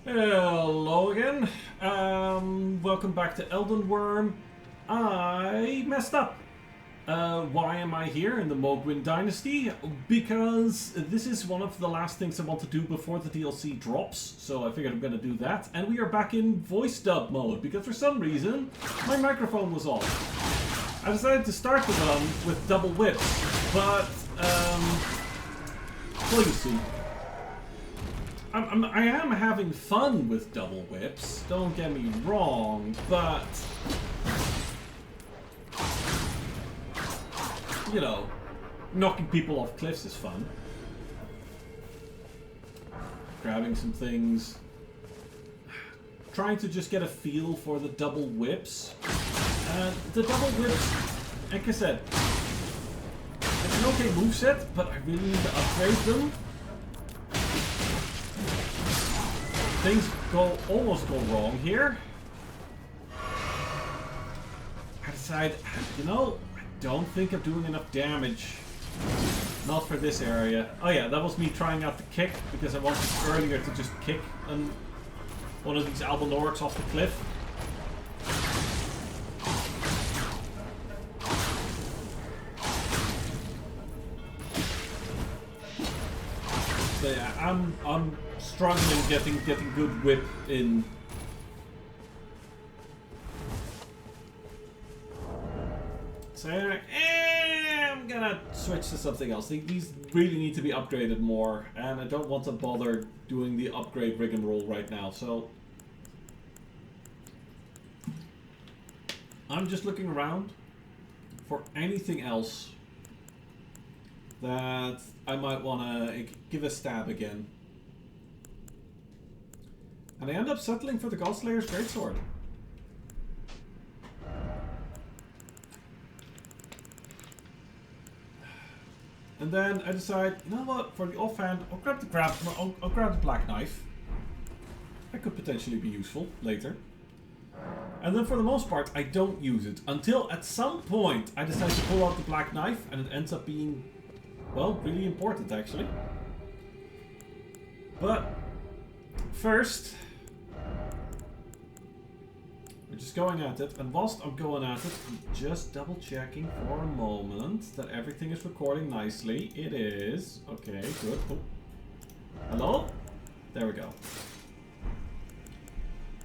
Hello again. Welcome back to Elden Wyrm. I messed up. Why am I here in the Mohgwyn dynasty? Because this is one of the last things I want to do before the DLC drops, so I figured I'm going to do that. And we are back in voice dub mode, because for some reason, my microphone was off. I decided to start the run with double whips, but, well, you see. I am having fun with double whips, don't get me wrong, but... you know, knocking people off cliffs is fun. Grabbing some things. Trying to just get a feel for the double whips. The double whips, like I said, it's an okay moveset, but I really need to upgrade them. Things almost go wrong here. I decide, you know, I don't think I'm doing enough damage. Not for this area. Oh yeah, that was me trying out the kick, because I wanted earlier to just kick one of these Albinorics off the cliff. So yeah, I'm struggling getting good whip in. So I'm gonna switch to something else. These really need to be upgraded more, and I don't want to bother doing the upgrade rig and roll right now. So I'm just looking around for anything else that I might want to give a stab again. And I end up settling for the Godslayer's Greatsword. And then I decide, you know what, for the offhand, I'll grab the Black Knife. That could potentially be useful later. And then for the most part, I don't use it. Until at some point, I decide to pull out the Black Knife, and it ends up being, well, really important actually. But first, we're just going at it, and whilst I'm going at it, I'm just double checking for a moment that everything is recording nicely. It is. Okay, good. Oh. Hello? There we go.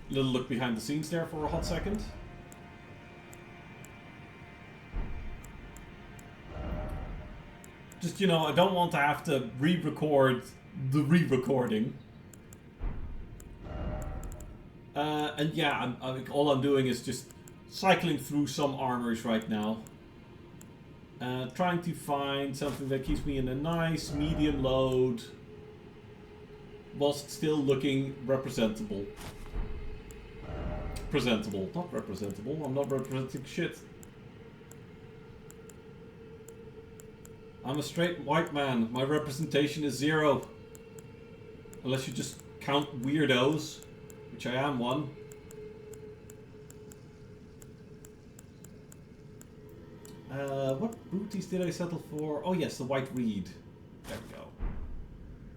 Little look behind the scenes there for a hot second. Just, you know, I don't want to have to re-record the re-recording. And yeah, all I'm doing is just cycling through some armors right now. Trying to find something that keeps me in a nice medium load, whilst still looking representable. Presentable, not representable. I'm not representing shit. I'm a straight white man. My representation is 0. Unless you just count weirdos. Which I am one. What booties did I settle for? Oh yes, the white reed. There we go.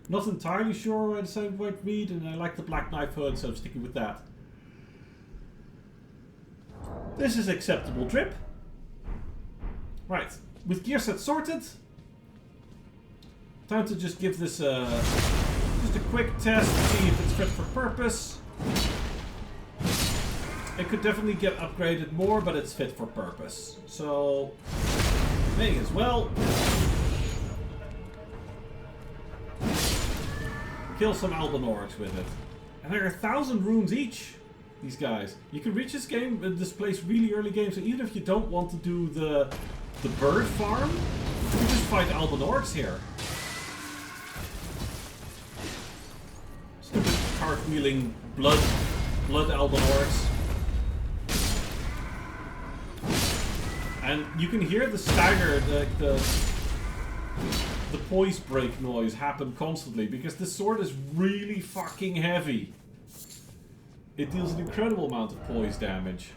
Not entirely sure why I decided white reed, and I like the black knife hood, so I'm sticking with that. This is acceptable drip. Right, with gear set sorted, time to just give this just a quick test to see if it's fit for purpose. It could definitely get upgraded more, but it's fit for purpose. So, may as well kill some Albinorics with it. And there are 1,000 runes each, these guys. You can reach this place really early game, so even if you don't want to do the bird farm, you can just fight Albinorics here. Stupid cartwheeling blood Albinorics. And you can hear the stagger, the poise break noise happen constantly, because this sword is really fucking heavy. It deals an incredible amount of poise damage.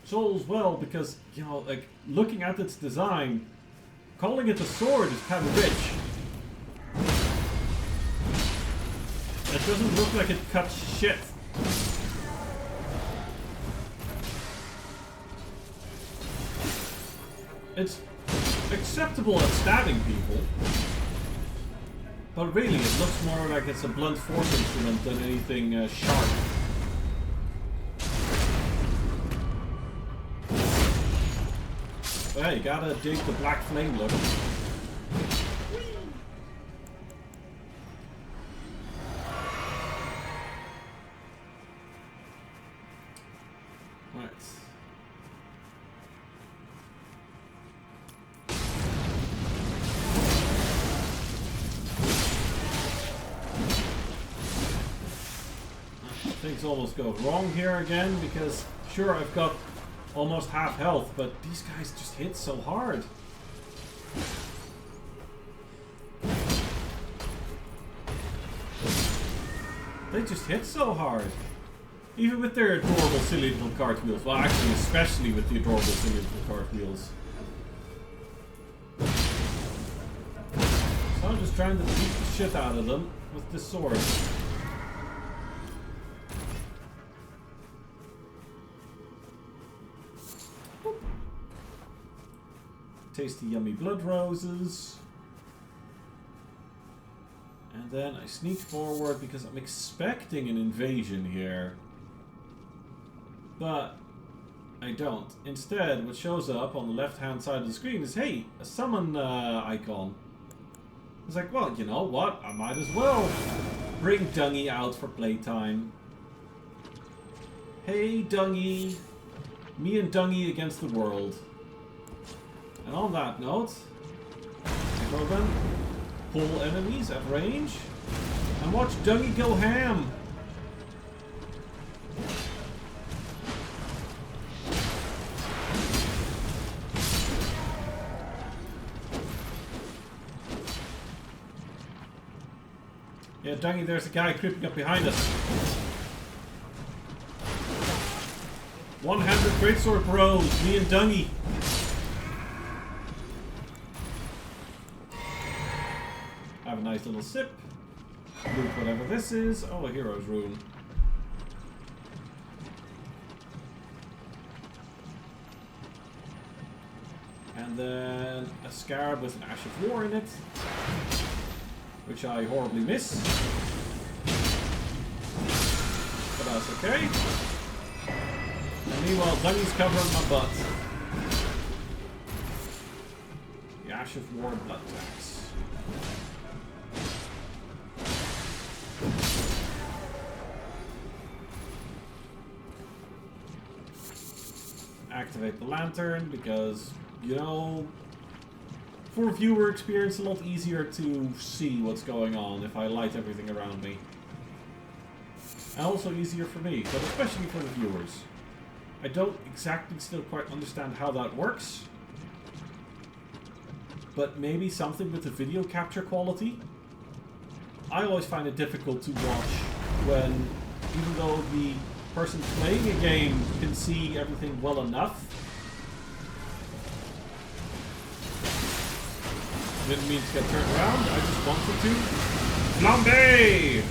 So as well, because, you know, like, looking at its design, calling it a sword is kind of rich. It doesn't look like it cuts shit. It's acceptable at stabbing people. But really, it looks more like it's a blunt force instrument than anything sharp. But hey, you gotta dig the black flame look. Right. Things almost go wrong here again because sure I've got almost half health, but these guys just hit so hard. They just hit so hard. Even with their adorable silly little cartwheels. Well, actually especially with the adorable silly little cartwheels. So I'm just trying to beat the shit out of them with this sword. Tasty yummy blood roses. And then I sneak forward because I'm expecting an invasion here. But I don't. Instead, what shows up on the left hand side of the screen is, hey, a summon icon. It's like, well, you know what? I might as well bring Dungy out for playtime. Hey Dungy. Me and Dungy against the world. And on that note, Mohgwyn, pull enemies at range and watch Dungy go ham. Yeah, Dungy, there's a guy creeping up behind us. One-handed greatsword bros, me and Dungy. Have a nice little sip. Loot whatever this is. Oh, a hero's rune. And then a scarab with an Ash of War in it. Which I horribly miss. But that's okay. And meanwhile, Dungy's covering my butt. The Ash of War blood tax. Activate the lantern because, you know, for viewer experience, a lot easier to see what's going on if I light everything around me. And also easier for me, but especially for the viewers. I don't exactly still quite understand how that works. But maybe something with the video capture quality? I always find it difficult to watch when, even though the person playing a game can see everything well enough. Didn't mean to get turned around, I just wanted to. Flambe!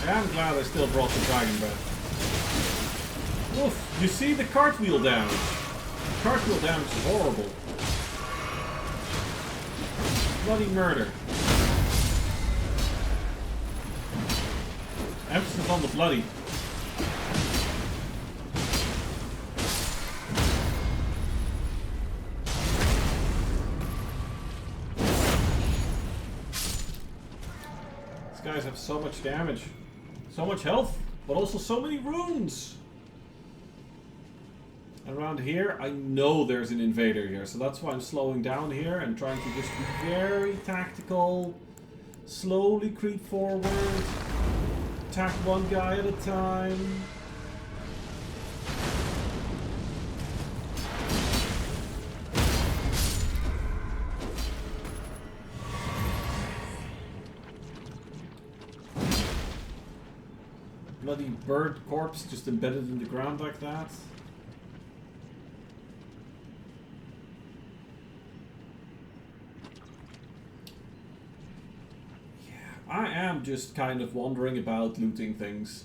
I am glad I still brought the dragon back. Oof, you see the cartwheel damage? The cartwheel damage is horrible. Bloody murder. Emphasis on the bloody. These guys have so much damage. So much health, but also so many runes. Around here, I know there's an invader here, so that's why I'm slowing down here and trying to just be very tactical, slowly creep forward, attack one guy at a time. Bloody bird corpse just embedded in the ground like that. I am just kind of wandering about looting things.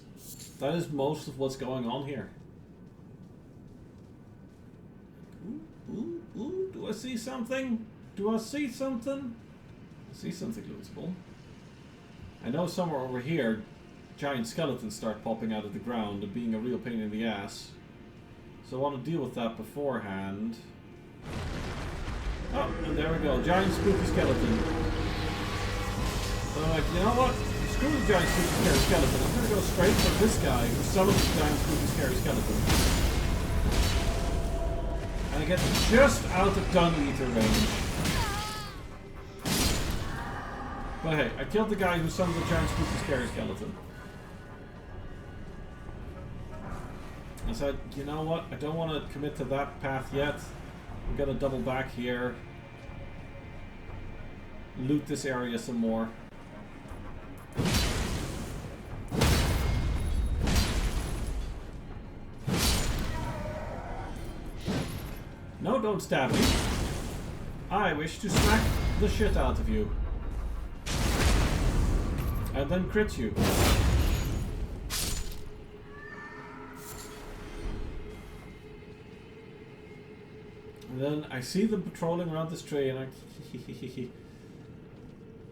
That is most of what's going on here. Ooh, do I see something? Do I see something? I see something lootable. I know somewhere over here, giant skeletons start popping out of the ground and being a real pain in the ass. So I want to deal with that beforehand. Oh, and there we go. Giant spooky skeleton. So like, you know what? Screw the giant spooky scary skeleton. I'm going to go straight for this guy who summons the giant spooky scary skeleton. And I get just out of Dung Eater range. But hey, I killed the guy who summoned the giant spooky scary skeleton. I said, you know what? I don't want to commit to that path yet. I'm gonna double back here. Loot this area some more. No, don't stab me. I wish to smack the shit out of you. And then crit you. And then I see them patrolling around this tree and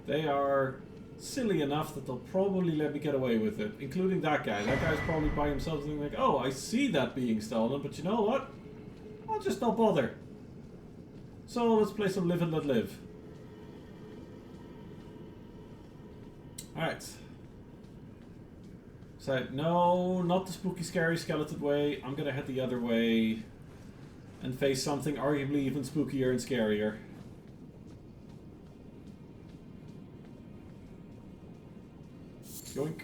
they are silly enough that they'll probably let me get away with it. Including that guy. That guy's probably by himself thinking like, oh, I see that being stolen, but you know what? I'll just not bother. So let's play some Live and Let Live. Alright. So, no, not the spooky scary skeleton way. I'm gonna head the other way and face something arguably even spookier and scarier. Yoink.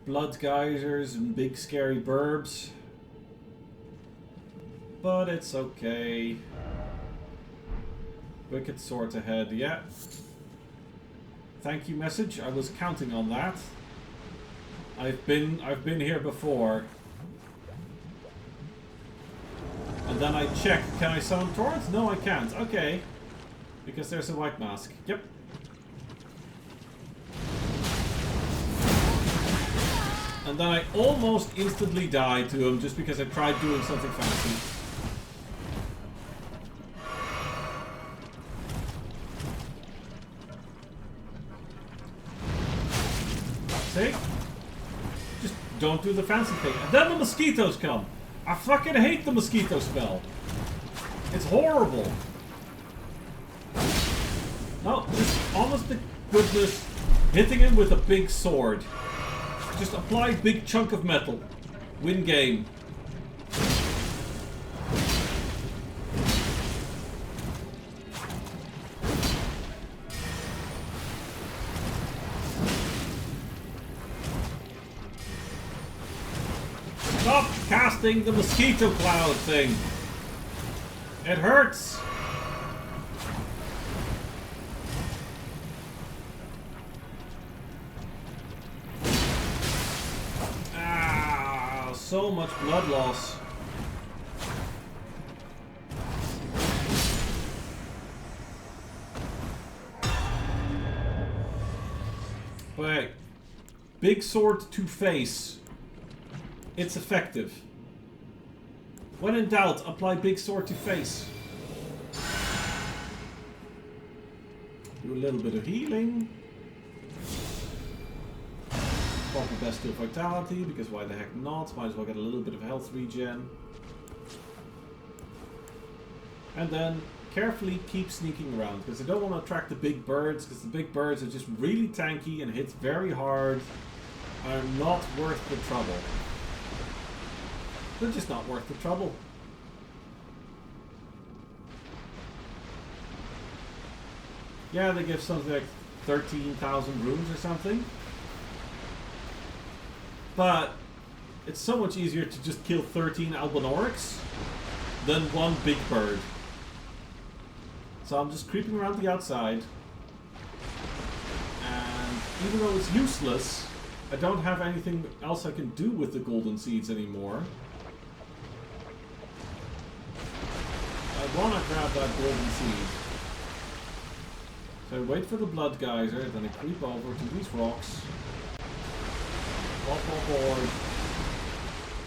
Blood geysers and big scary burbs. But it's okay. Wicked sword ahead, yeah. Thank you message, I was counting on that. I've been here before. And then I check, can I summon torrents? No, I can't. Okay. Because there's a white mask. Yep. And then I almost instantly died to him just because I tried doing something fancy. See? Just don't do the fancy thing. And then the mosquitoes come. I fucking hate the mosquito spell. It's horrible. No, just honest to goodness, hitting him with a big sword. Just apply big chunk of metal. Win game. Stop casting the mosquito cloud thing. It hurts. So much blood loss. But hey, big sword to face. It's effective. When in doubt, apply big sword to face. Do a little bit of healing. Probably best do vitality, because why the heck not? Might as well get a little bit of health regen. And then carefully keep sneaking around, because I don't want to attract the big birds, because the big birds are just really tanky and hit very hard. Are not worth the trouble. They're just not worth the trouble. Yeah, they give something like 13,000 runes or something. But it's so much easier to just kill 13 Albinorics than one big bird. So I'm just creeping around the outside. And even though it's useless, I don't have anything else I can do with the golden seeds anymore. I want to grab that golden seed. So I wait for the blood geyser, then I creep over to these rocks. Hop on board.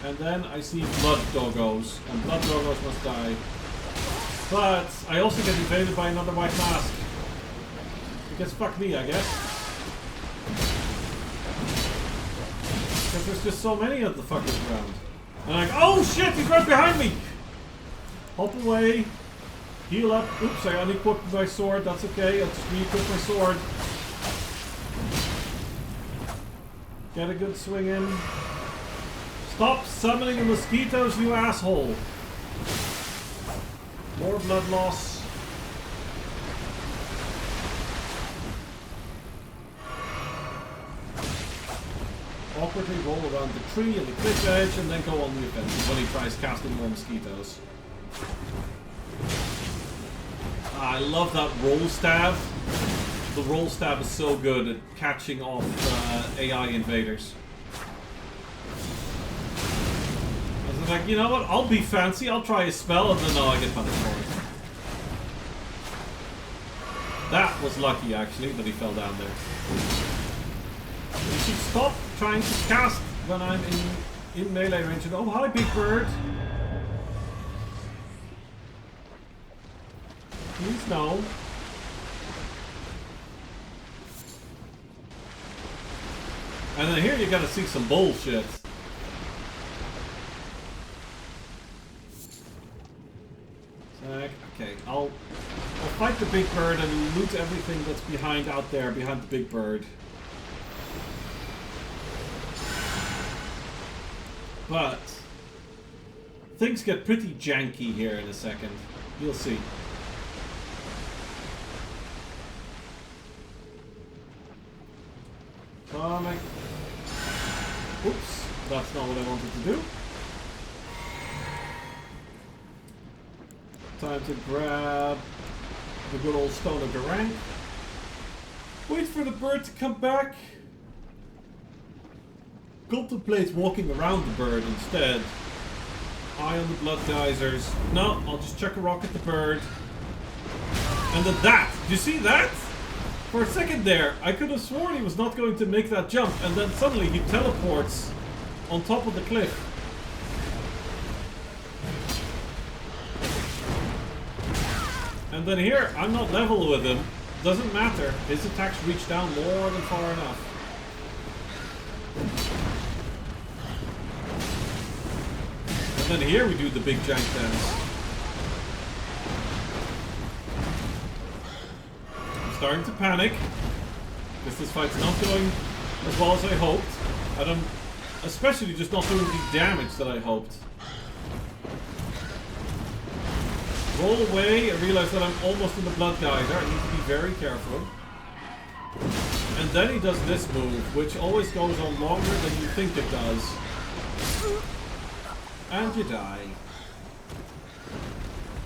And then I see blood doggos, and blood doggos must die. But I also get invaded by another white mask. Because fuck me, I guess. Because there's just so many of the fuckers around. And I'm like, oh shit, he's right behind me! Hop away. Heal up. Oops, I unequipped my sword. That's okay. I'll just re-equip my sword. Get a good swing in. Stop summoning the mosquitoes, you asshole! More blood loss. Awkwardly roll around the tree and the cliff edge and then go on the offensive when he tries casting more mosquitoes. I love that roll stab. The roll stab is so good at catching off AI invaders. I was like, you know what? I'll be fancy. I'll try a spell, and then I get punished for it. That was lucky, actually, that he fell down there. You should stop trying to cast when I'm in melee range. Oh, hi, big bird. Please no. And then here you gotta see some bullshit. Okay, I'll fight the big bird and loot everything that's out there behind the big bird. But things get pretty janky here in a second. You'll see. Oops, that's not what I wanted to do. Time to grab the good old Stone of Garang. Wait for the bird to come back. Contemplate walking around the bird instead. Eye on the blood geysers. No, I'll just chuck a rock at the bird. And then that! Did you see that? For a second there, I could have sworn he was not going to make that jump, and then suddenly he teleports on top of the cliff. And then here, I'm not level with him. Doesn't matter. His attacks reach down more than far enough. And then here we do the big jank dance. Starting to panic because this fight's not going as well as I hoped. Especially just not doing the damage that I hoped. Roll away. I realize that I'm almost in the blood geyser. I need to be very careful. And then he does this move, which always goes on longer than you think it does. And you die.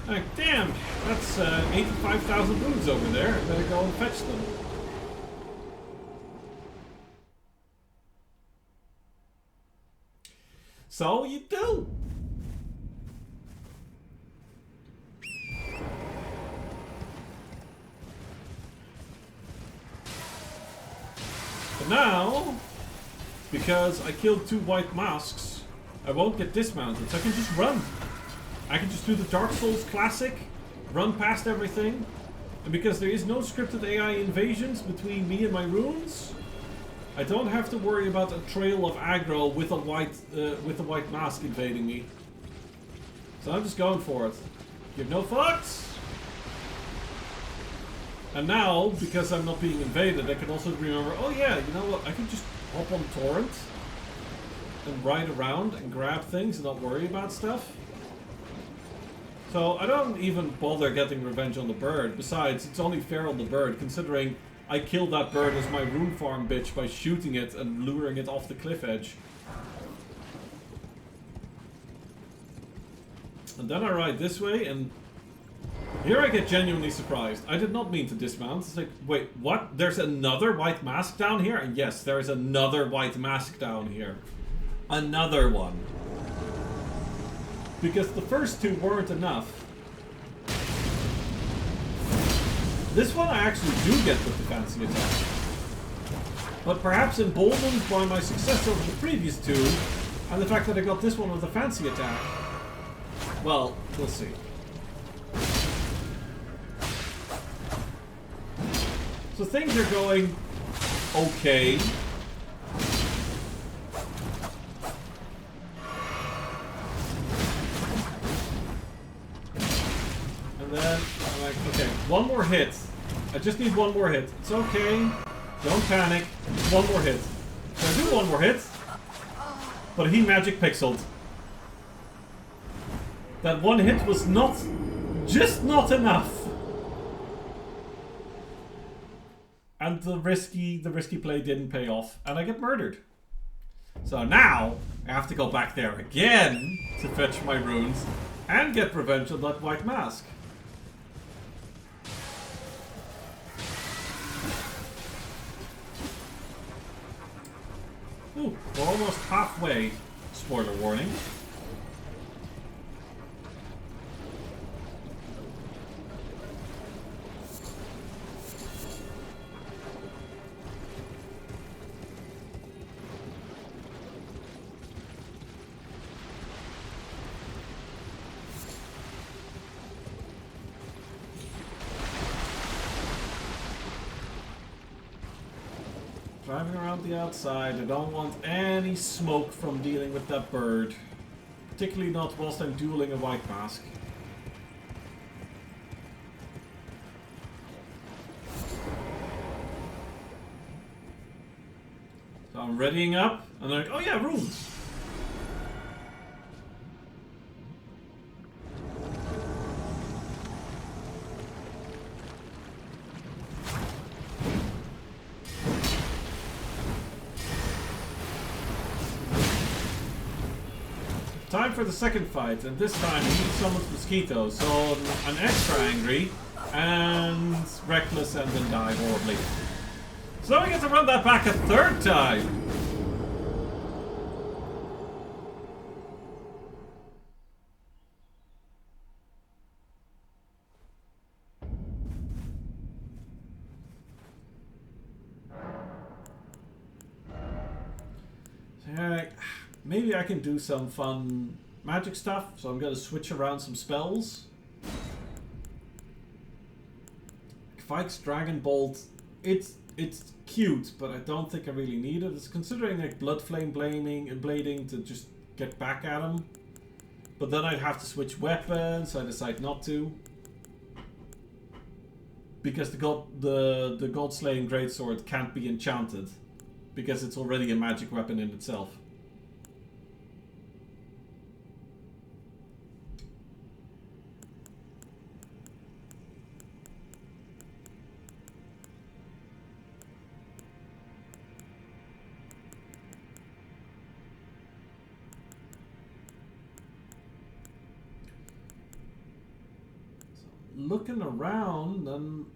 Like, damn, that's 85,000 wounds over there. I better go and fetch them. So you do. But now, because I killed 2 white masks, I won't get dismounted, so I can just run. I can just do the Dark Souls classic, run past everything, and because there is no scripted AI invasions between me and my runes, I don't have to worry about a trail of aggro with a white mask invading me. So I'm just going for it. Give no fucks! And now, because I'm not being invaded, I can also remember, oh yeah, you know what, I can just hop on Torrent and ride around and grab things and not worry about stuff. So I don't even bother getting revenge on the bird. Besides, it's only fair on the bird, considering I killed that bird as my rune farm bitch by shooting it and luring it off the cliff edge. And then I ride this way, and here I get genuinely surprised. I did not mean to dismount. It's like, wait, what? There's another white mask down here? And yes, there is another white mask down here. Another one. Because the first 2 weren't enough. This one I actually do get with the fancy attack. But perhaps emboldened by my success over the previous two, and the fact that I got this one with a fancy attack. Well, we'll see. So things are going okay. And then I'm like, okay, one more hit. I just need one more hit. It's okay. Don't panic. One more hit. So I do one more hit. But he magic pixeled. That one hit was just not enough. And the risky play didn't pay off, and I get murdered. So now I have to go back there again to fetch my runes and get revenge on that white mask. Ooh, we're almost halfway. Spoiler warning. Driving around the outside, I don't want any smoke from dealing with that bird. Particularly not whilst I'm dueling a white mask. So I'm readying up, and they're like, oh yeah, runes! Time for the second fight, and this time he summons mosquitoes, so I'm extra angry and reckless and then die horribly. So I get to run that back a third time! Maybe I can do some fun magic stuff, so I'm going to switch around some spells. Fike's Dragon Bolt, it's cute, but I don't think I really need it. It's considering like Blood Flame blading to just get back at him. But then I'd have to switch weapons, so I decide not to. Because the God Slaying Greatsword can't be enchanted. Because it's already a magic weapon in itself. Looking around, and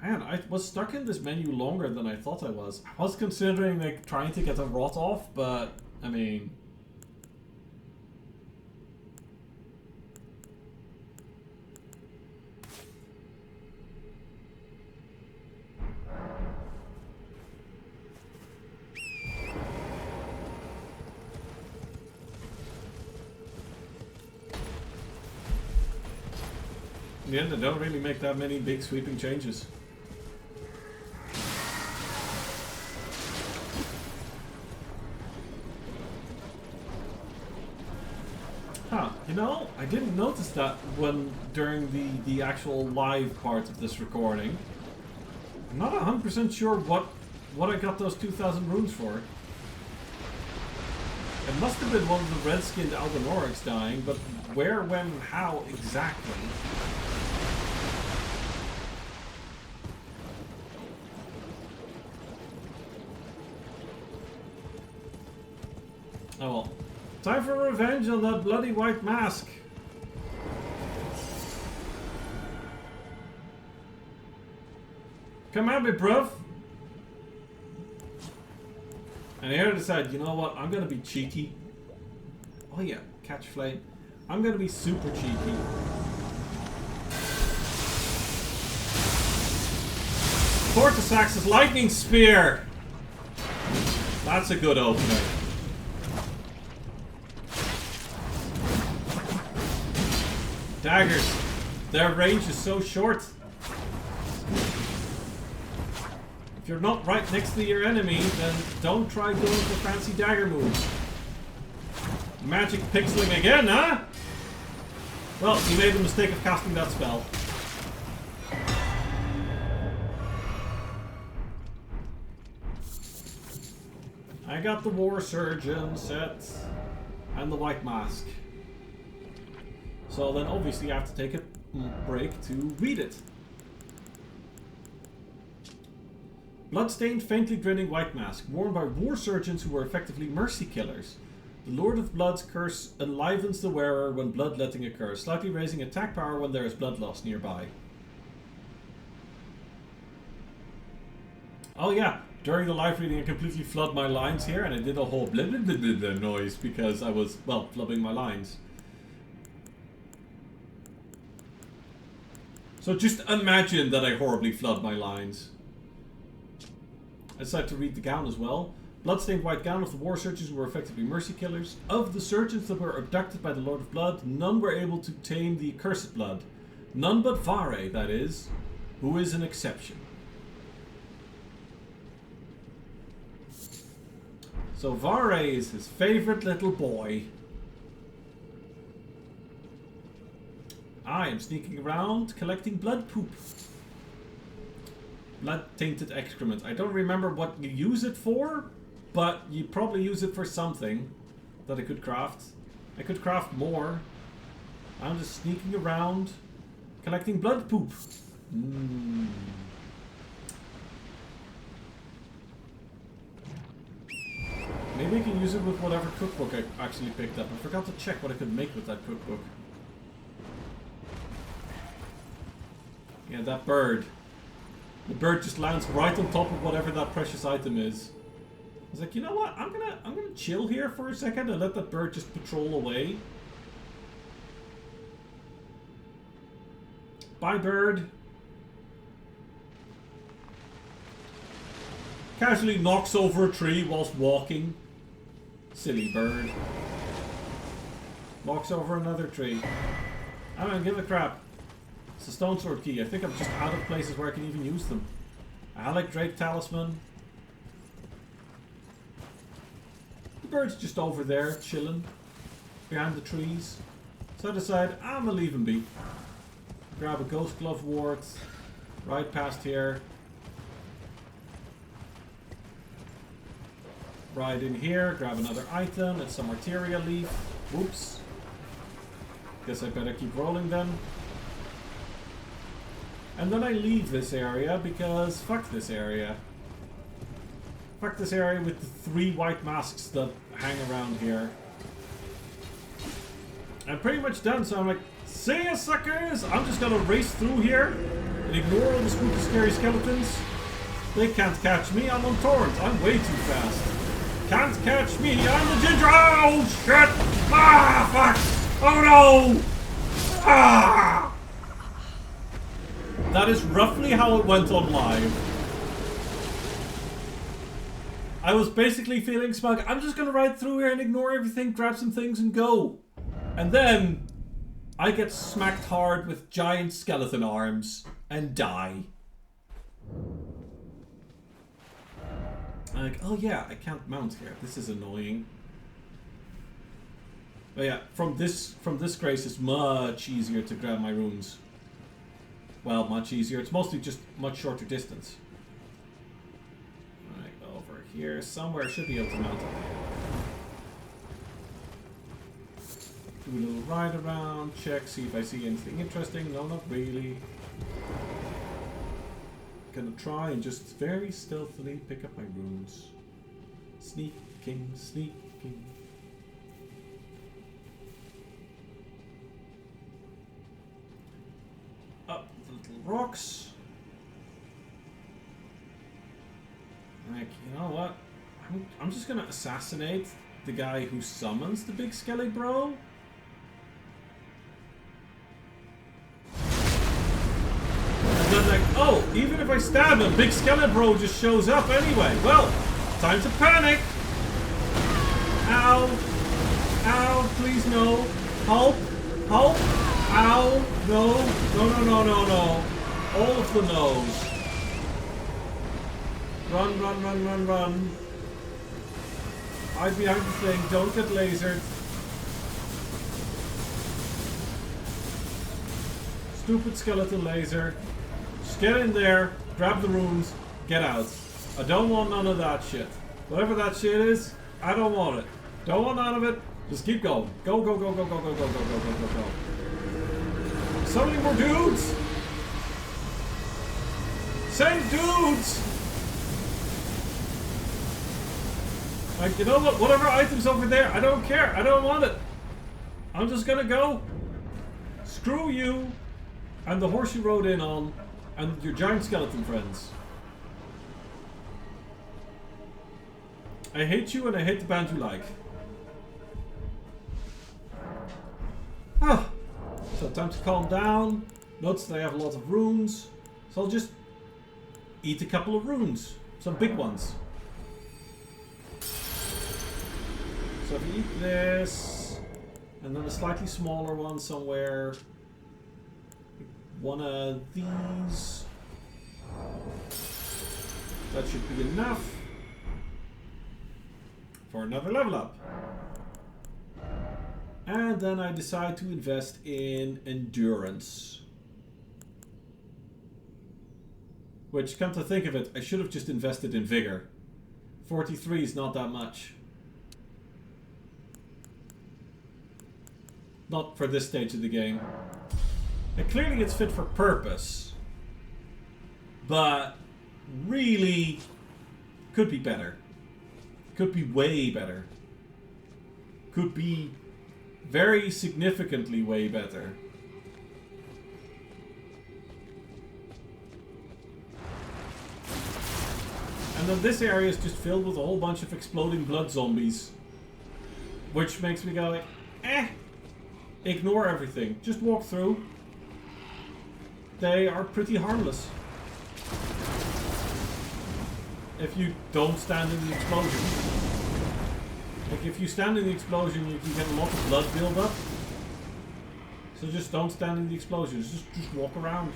man, I was stuck in this menu longer than I thought I was. I was considering like trying to get a rot off, but I mean, in the end, I don't really make that many big sweeping changes. Huh, you know, I didn't notice that when during the actual live part of this recording. I'm not 100% sure what I got those 2,000 runes for. It must have been one of the red-skinned Elden Wyrms dying, but where, when, how exactly? Oh well. Time for revenge on that bloody white mask. Come at me, bruv. And here I decide, you know what, I'm gonna be cheeky. Oh yeah, catch flame. I'm gonna be super cheeky. Cortisax's lightning spear. That's a good opener. Daggers. Their range is so short. If you're not right next to your enemy, then don't try going for fancy dagger moves. Magic pixeling again, huh? Well, you made the mistake of casting that spell. I got the War Surgeon set and the White Mask. So then obviously I have to take a break to read it. Bloodstained, faintly grinning White Mask, worn by War Surgeons who were effectively mercy killers. The Lord of Blood's curse enlivens the wearer when bloodletting occurs, slightly raising attack power when there is blood loss nearby. Oh yeah, during the live reading I completely flood my lines here and I did a whole blah blah blah blah, blah noise because I was, well, flubbing my lines. So just imagine that I horribly flood my lines. I decided to read the gown as well. Bloodstained white gown of the War Surgeons who were effectively mercy killers. Of the surgeons that were abducted by the Lord of Blood, none were able to tame the accursed blood. None but Vare, that is, who is an exception. So Vare is his favorite little boy. I am sneaking around collecting blood poop. Blood-tainted excrement. I don't remember what you use it for, but you probably use it for something that I could craft. I could craft more. I'm just sneaking around collecting blood poop. Maybe I can use it with whatever cookbook I actually picked up. I forgot to check what I could make with that cookbook. Yeah, that bird. The bird just lands right on top of whatever that precious item is. I was like, you know what? I'm gonna chill here for a second and let that bird just patrol away. Bye, bird. Casually knocks over a tree whilst walking. Silly bird. Walks over another tree. I don't give a crap. It's a stone sword key. I think I'm just out of places where I can even use them. A Halleck Drake talisman. The bird's just over there, chilling. Behind the trees. So I decide, I'm gonna leave him be. Grab a ghost glove wart. Right past here. Ride in here, grab another item. It's some arteria leaf. Whoops. Guess I better keep rolling then. And then I leave this area because fuck this area. Fuck this area with the 3 white masks that hang around here. I'm pretty much done, so I'm like, see ya suckers! I'm just gonna race through here and ignore all the spooky scary skeletons. They can't catch me, I'm on torrent. I'm way too fast. Can't catch me, I'm the ginger. Oh shit! Ah fuck! Oh no! Ah! That is roughly how it went on live. I was basically feeling smug. I'm just gonna ride through here and ignore everything, grab some things and go. And then I get smacked hard with giant skeleton arms and die. I'm like, oh yeah, I can't mount here. This is annoying. But yeah, from this grace it's much easier to grab my runes. Well, much easier. It's mostly just much shorter distance. Alright, over here somewhere. I should be able to mount up here. Do a little ride around, check, see if I see anything interesting. No, not really. Gonna try and just very stealthily pick up my runes. Sneaking, sneaking. Up the little rocks. Like, you know what? I'm just gonna assassinate the guy who summons the big skelly bro. And then like, oh, Even if I stab him, Big Skeleton Bro just shows up anyway. Well, time to panic. Ow. Ow, please no. Help. Help. Ow. No. No, no, no, no, no. All of the no's. Run, run, run, run, run. Hide behind the thing. Don't get lasered. Stupid skeleton laser. Just get in there. Grab the runes. Get out. I don't want none of that shit. Whatever that shit is, I don't want it. Don't want none of it. Just keep going. Go, go, go, go, go, go, go, go, go, go, go, go. So many more dudes! Same dudes! Like, you know what? Whatever item's over there, I don't care. I don't want it. I'm just gonna go. Screw you and the horse you rode in on and your giant skeleton friends. I hate you and I hate the band you like. Ah, so time to calm down. Notice that I have a lot of runes. So I'll just eat a couple of runes. Some big ones. So if you eat this, and then a slightly smaller one somewhere. One of these. That should be enough for another level up. And then I decide to invest in endurance. Which, come to think of it, I should have just invested in vigor. 43 is not that much. Not for this stage of the game. And clearly it's fit for purpose. But really could be better. Could be way better. Could be very significantly way better. And then this area is just filled with a whole bunch of exploding blood zombies. Which makes me go like, ignore everything. Just walk through. They are pretty harmless. If you don't stand in the explosion. Like, if you stand in the explosion, you can get a lot of blood build up. So just don't stand in the explosions. Just walk around.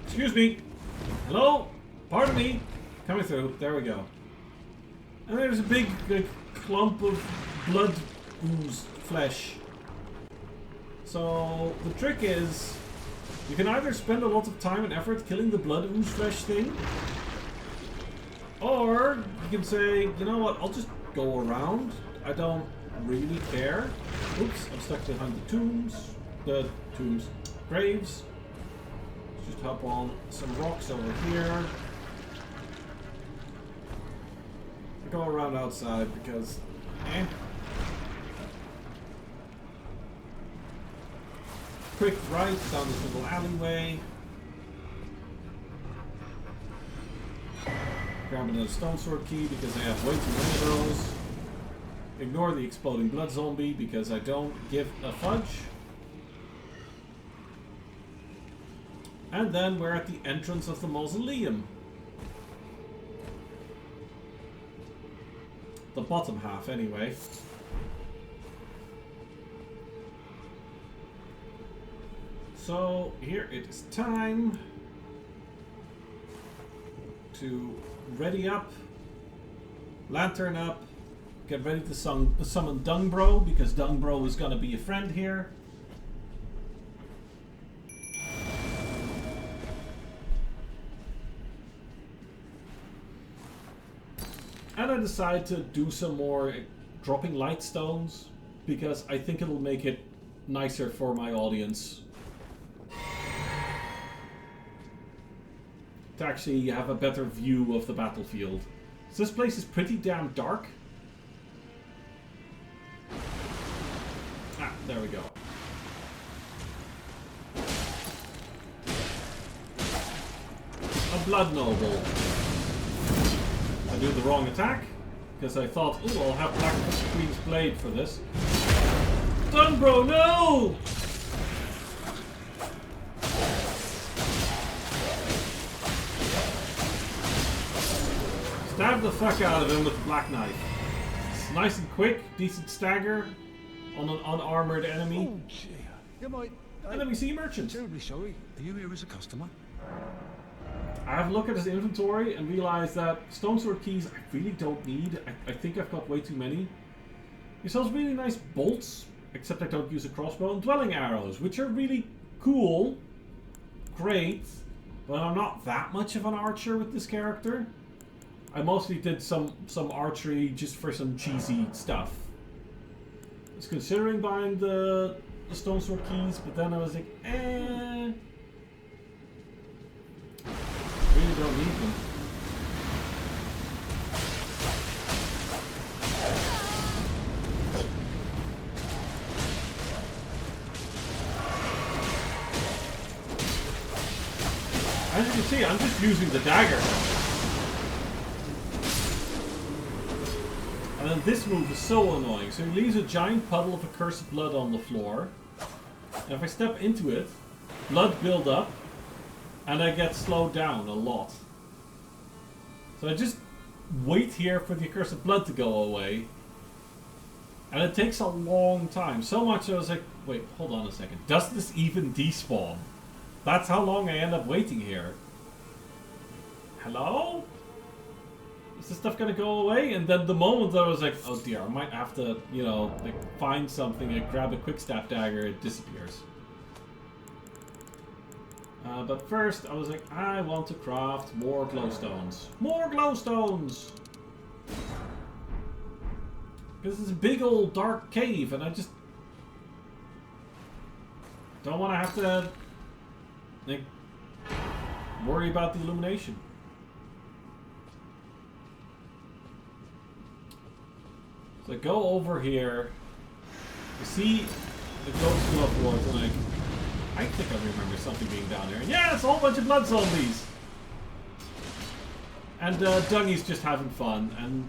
Excuse me. Hello? Pardon me. Coming through. There we go. And there's a big clump of blood ooze flesh. So the trick is, you can either spend a lot of time and effort killing the blood ooze flesh thing, or you can say, you know what, I'll just go around. I don't really care. Oops, I'm stuck behind the tombs. Graves. Just hop on some rocks over here. Go around outside because, Quick right down this little alleyway. Grab another stone sword key because I have way too many of those. Ignore the exploding blood zombie because I don't give a fudge. And then we're at the entrance of the mausoleum. The bottom half, anyway. So, here it is time to ready up, lantern up, get ready to summon Dungbro, because Dungbro is going to be a friend here. And I decide to do some more dropping light stones, because I think it'll make it nicer for my audience. To actually have a better view of the battlefield. So this place is pretty damn dark. Ah, there we go. A blood noble. I do the wrong attack, because I thought, oh, I'll have Black Queen's Blade for this. Dunbro, no! Stab the fuck out of him with the black knife. It's nice and quick, decent stagger on an unarmored enemy. Oh, dear. You might... And then we see merchant. Terribly sorry. Are you here as a customer? I have a look at his inventory and realize that stone sword keys I really don't need. I think I've got way too many. He sells really nice bolts, except I don't use a crossbow, and dwelling arrows, which are really cool. Great. But I'm not that much of an archer with this character. I mostly did some archery just for some cheesy stuff. I was considering buying the stone sword keys, but then I was like, eh. Really don't need them. As you can see, I'm just using the dagger. And then this move is so annoying. So he leaves a giant puddle of accursed blood on the floor. And if I step into it, blood build up, and I get slowed down a lot. So I just wait here for the accursed blood to go away. And it takes a long time. So much I was like, wait, hold on a second. Does this even despawn? That's how long I end up waiting here. Hello? Is this stuff gonna go away? And then the moment that I was like, oh dear, I might have to, you know, like find something and grab a quick stab dagger, it disappears. But first, I was like, I want to craft more glowstones. More glowstones! Because it's a big old dark cave, and I just don't want to have to like worry about the illumination. So I go over here, you see the ghost glove wards, and I think I remember something being down there. Yeah, it's a whole bunch of blood zombies! And Dungy's just having fun, and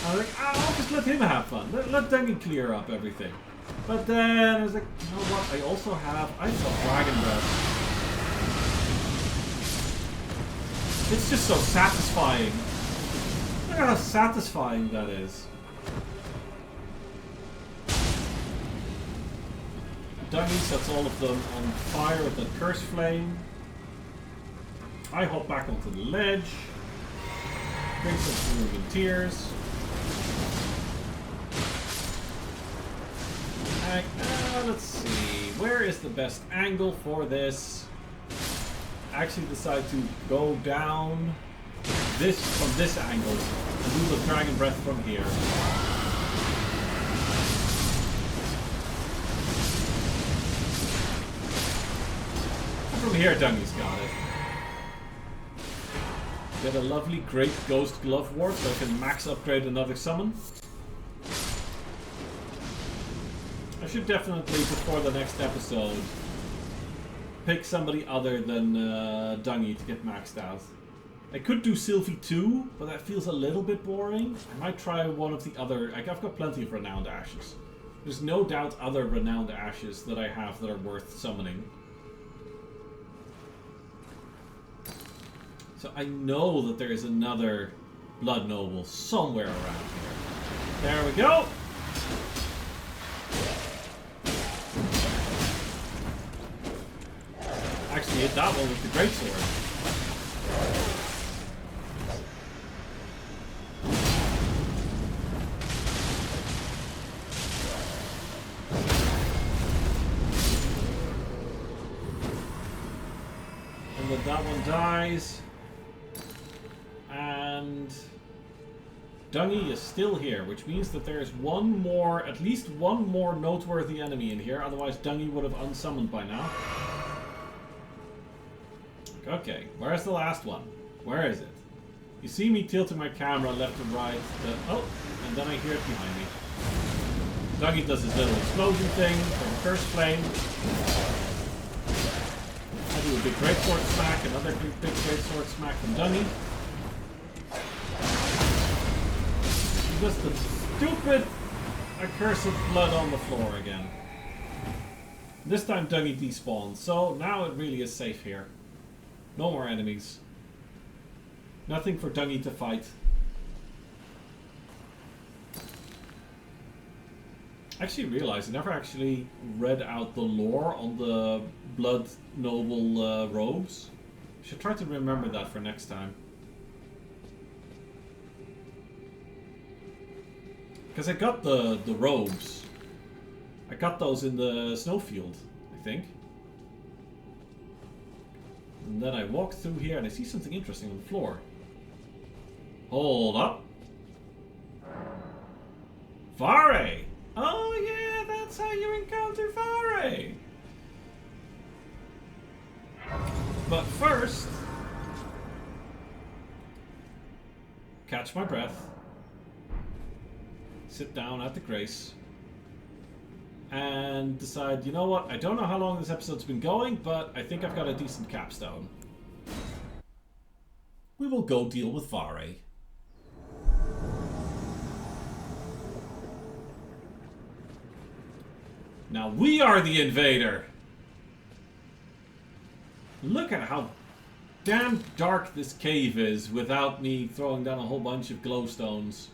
I was like, I'll just let him have fun. Let Dungy clear up everything. But then I was like, you know what, I also have Dragon Breath. It's just so satisfying. Look at how satisfying that is. Dungy sets all of them on fire with the curse flame. I hop back onto the ledge. Drink some moving tears. Let's see. Where is the best angle for this? I actually decide to go down this from this angle and do the Dragon Breath from here. From here, Dungy's got it. Get a lovely Great Ghost Glove Ward so I can max upgrade another summon. I should definitely, before the next episode, pick somebody other than Dungy to get maxed out. I could do Sylvie too, but that feels a little bit boring. I might try one of the other... I've got plenty of Renowned Ashes. There's no doubt other Renowned Ashes that I have that are worth summoning. So I know that there is another Blood Noble somewhere around here. There we go! Actually hit that one with the greatsword. And then that one dies. And Dungy is still here, which means that there's one more, at least one more noteworthy enemy in here, otherwise Dungy would have unsummoned by now. Okay, where's the last one? Where is it? You see me tilting my camera left and right. Oh, and then I hear it behind me. Dungy does his little explosion thing from Curse Flame. I do a big greatsword smack, another big greatsword smack from Dungy. Just the stupid accursed blood on the floor again. This time Dungy despawned, so now it really is safe here. No more enemies. Nothing for Dungy to fight. I actually realized I never actually read out the lore on the Blood Noble robes. Should try to remember that for next time. Because I got the robes. I got those in the snowfield, I think. And then I walk through here and I see something interesting on the floor. Hold up. Vare! Oh yeah, that's how you encounter Vare! But first... catch my breath. Sit down at the Grace. And decide, you know what, I don't know how long this episode's been going, but I think I've got a decent capstone. We will go deal with Vare. Now we are the invader! Look at how damn dark this cave is without me throwing down a whole bunch of glowstones.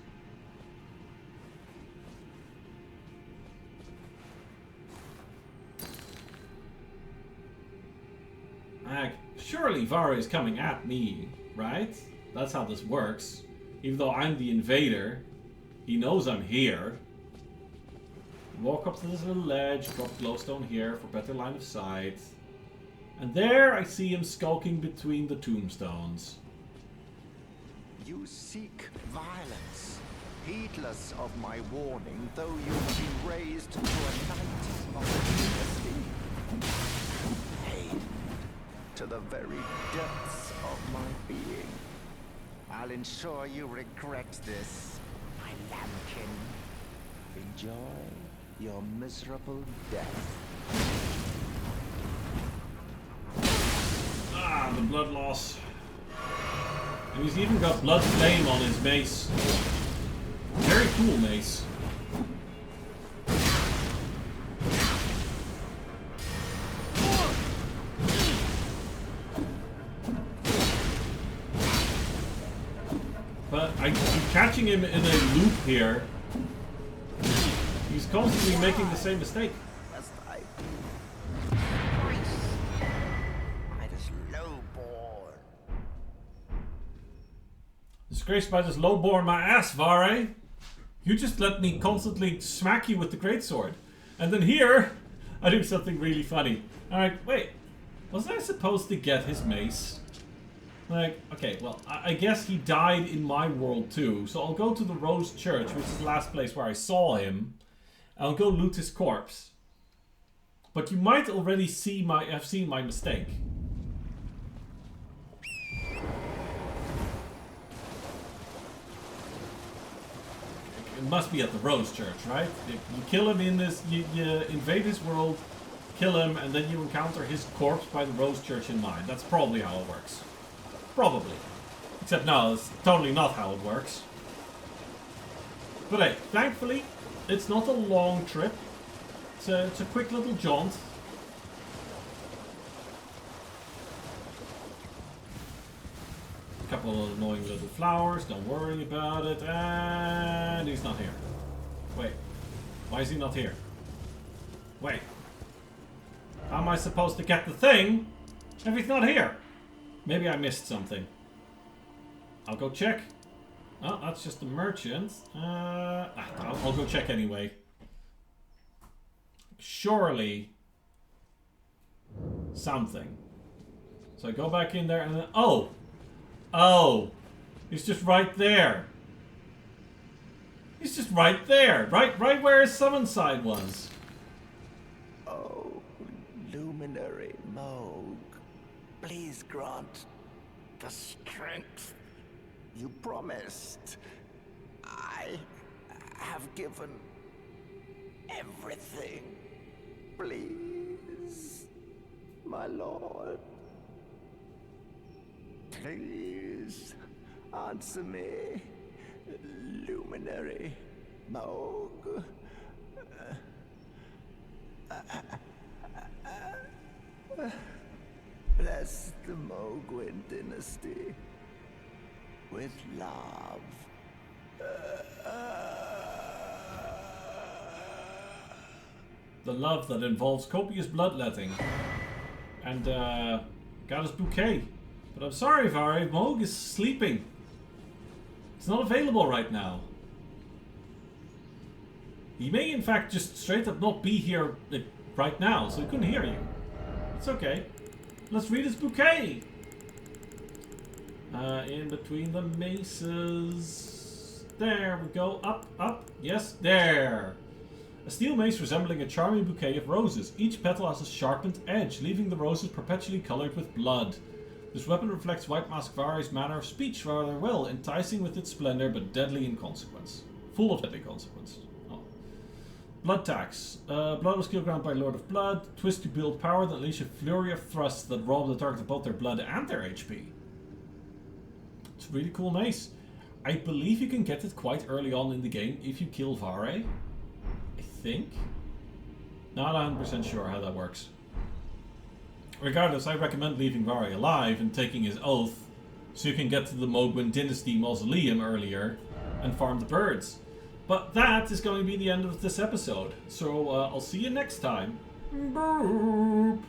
Surely Vare is coming at me, right? That's how this works. Even though I'm the invader, he knows I'm here. Walk up to this little ledge, drop glowstone here for better line of sight. And there I see him skulking between the tombstones. You seek violence, heedless of my warning, though you've been raised to a knight of dynasty. Pain to the very depths of my being. I'll ensure you regret this, my lambkin. Enjoy your miserable death. Ah, the blood loss. And he's even got blood flame on his mace. Very cool mace. But I'm catching him in a loop here. He's constantly making the same mistake. Disgraced by this lowborn my ass, Vare. You just let me constantly smack you with the greatsword. And then here, I do something really funny. Alright, wait. Wasn't I supposed to get his mace? Like, okay, well, I guess he died in my world too. So I'll go to the Rose Church, which is the last place where I saw him. I'll go loot his corpse. But you might already have seen my mistake. It must be at the Rose Church, right? You kill him in this, you invade his world, kill him, and then you encounter his corpse by the Rose Church in mine. That's probably how it works. Probably. Except no, it's totally not how it works. But hey, thankfully, it's not a long trip. It's a quick little jaunt. A couple of annoying little flowers, don't worry about it. And he's not here. Wait, why is he not here? Wait. How am I supposed to get the thing if he's not here? Maybe I missed something. I'll go check. Oh, that's just the merchant. I'll go check anyway. Surely something. So I go back in there and then... Oh! Oh! He's just right there. He's just right there. Right where his summon side was. Oh, luminary Mohg. Please grant the strength you promised. I have given everything. Please, my lord. Please, answer me, luminary Mohg. Bless the Mohgwyn dynasty with love. The love that involves copious bloodletting. And got his bouquet. But I'm sorry, Vari, Mohg is sleeping. It's not available right now. He may in fact just straight up not be here like, right now, so he couldn't hear you. It's okay. Let's read his bouquet. In between the maces. There we go. Up, up. Yes, there. A steel mace resembling a charming bouquet of roses. Each petal has a sharpened edge, leaving the roses perpetually colored with blood. This weapon reflects White Mask Vari's manner of speech rather well, enticing with its splendor but deadly in consequence. Full of deadly consequence. Oh. Blood tax. Blood was killed ground by Lord of Blood. Twist to build power that unleash a flurry of thrusts that rob the target of both their blood and their HP. It's a really cool mace. I believe you can get it quite early on in the game if you kill Vare. I think. Not 100% sure how that works. Regardless, I recommend leaving Vare alive and taking his oath so you can get to the Mohgwyn Dynasty Mausoleum earlier and farm the birds. But that is going to be the end of this episode, so I'll see you next time. Boop.